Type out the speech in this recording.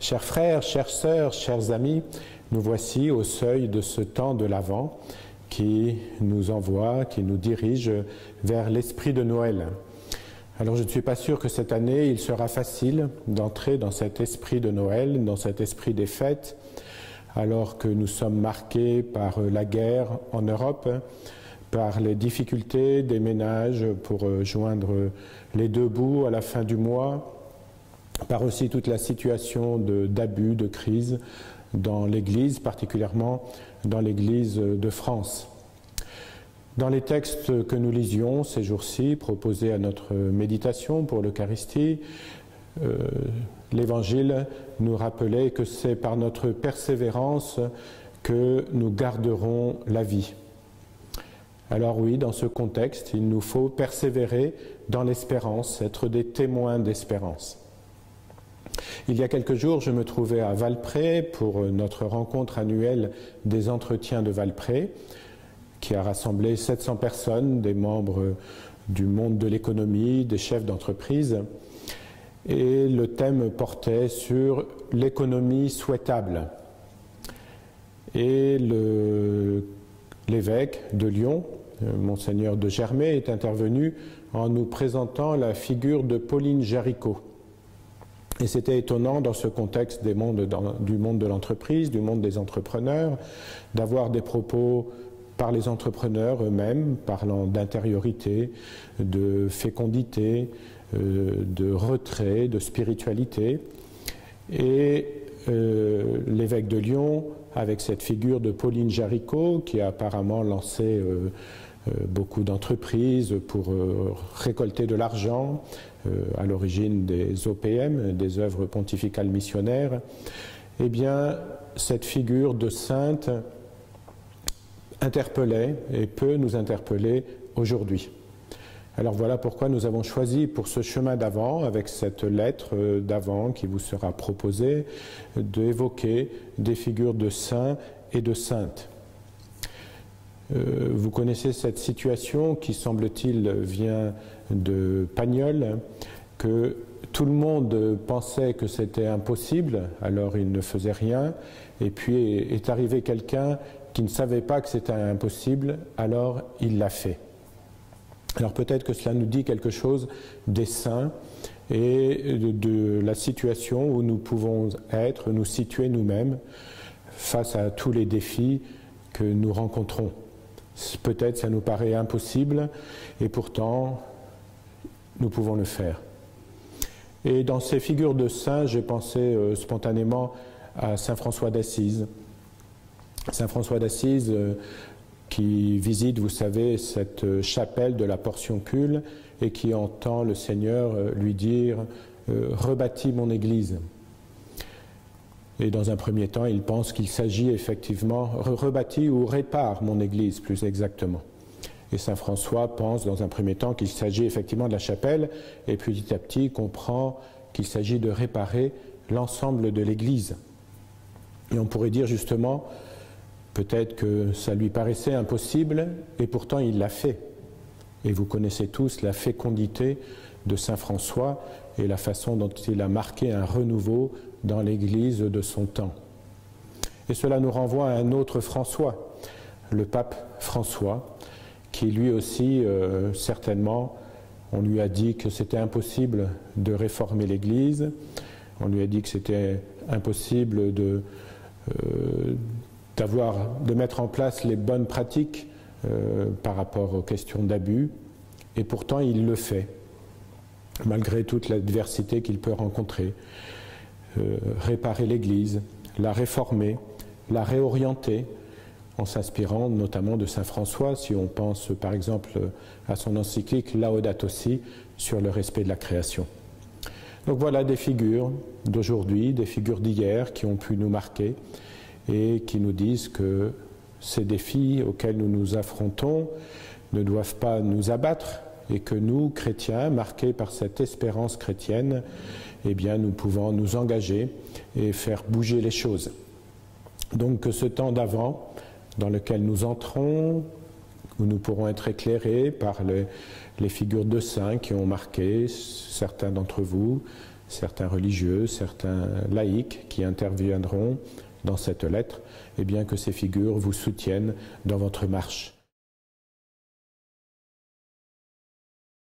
Chers frères, chères sœurs, chers amis, nous voici au seuil de ce temps de l'Avent qui nous envoie, qui nous dirige vers l'esprit de Noël. Alors je ne suis pas sûr que cette année il sera facile d'entrer dans cet esprit de Noël, dans cet esprit des fêtes, alors que nous sommes marqués par la guerre en Europe, par les difficultés des ménages pour joindre les deux bouts à la fin du mois, par aussi toute la situation d'abus, de crise dans l'Église, particulièrement dans l'Église de France. Dans les textes que nous lisions ces jours-ci, proposés à notre méditation pour l'Eucharistie, l'Évangile nous rappelait que c'est par notre persévérance que nous garderons la vie. Alors oui, dans ce contexte, il nous faut persévérer dans l'espérance, être des témoins d'espérance. Il y a quelques jours, je me trouvais à Valprès pour notre rencontre annuelle des entretiens de Valprès, qui a rassemblé 700 personnes, des membres du monde de l'économie, des chefs d'entreprise. Et le thème portait sur l'économie souhaitable. Et l'évêque de Lyon, Monseigneur de Germay, est intervenu en nous présentant la figure de Pauline Jaricot. Et c'était étonnant dans ce contexte du monde de l'entreprise, du monde des entrepreneurs, d'avoir des propos par les entrepreneurs eux-mêmes, parlant d'intériorité, de fécondité, de retrait, de spiritualité. Et l'évêque de Lyon, avec cette figure de Pauline Jaricot, qui a apparemment lancé beaucoup d'entreprises pour récolter de l'argent, à l'origine des OPM, des œuvres pontificales missionnaires, eh bien, cette figure de sainte interpellait et peut nous interpeller aujourd'hui. Alors voilà pourquoi nous avons choisi pour ce chemin d'Avent, avec cette lettre d'Avent qui vous sera proposée, d'évoquer des figures de saints et de saintes. Vous connaissez cette situation qui, semble-t-il, vient de Pagnol, que tout le monde pensait que c'était impossible, alors il ne faisait rien, et puis est arrivé quelqu'un qui ne savait pas que c'était impossible, alors il l'a fait. Alors peut-être que cela nous dit quelque chose des saints et de la situation où nous pouvons être, nous situer nous-mêmes face à tous les défis que nous rencontrons. Peut-être ça nous paraît impossible et pourtant nous pouvons le faire. Et dans ces figures de saints, j'ai pensé spontanément à Saint François d'Assise. Saint François d'Assise qui visite, vous savez, cette chapelle de la Portioncule et qui entend le Seigneur lui dire « Rebâtis mon Église ». Et dans un premier temps, il pense qu'il s'agit effectivement « rebâtis ou répare mon Église » plus exactement. Et Saint François pense dans un premier temps qu'il s'agit effectivement de la chapelle et petit à petit comprend qu'il s'agit de réparer l'ensemble de l'Église. Et on pourrait dire justement, peut-être que ça lui paraissait impossible et pourtant il l'a fait. Et vous connaissez tous la fécondité de Saint François et la façon dont il a marqué un renouveau dans l'Église de son temps. Et cela nous renvoie à un autre François, le pape François, qui lui aussi, certainement, on lui a dit que c'était impossible de réformer l'Église, on lui a dit que c'était impossible de mettre en place les bonnes pratiques par rapport aux questions d'abus, et pourtant il le fait, malgré toute l'adversité qu'il peut rencontrer. Réparer l'Église, la réformer, la réorienter, en s'inspirant notamment de Saint François, si on pense par exemple à son encyclique Laudato Si sur le respect de la création. Donc voilà des figures d'aujourd'hui, des figures d'hier qui ont pu nous marquer et qui nous disent que ces défis auxquels nous nous affrontons ne doivent pas nous abattre et que nous, chrétiens, marqués par cette espérance chrétienne, eh bien, nous pouvons nous engager et faire bouger les choses. Donc que ce temps d'Avent, dans lequel nous entrons, où nous pourrons être éclairés par les figures de saints qui ont marqué certains d'entre vous, certains religieux, certains laïcs qui interviendront dans cette lettre, et bien que ces figures vous soutiennent dans votre marche.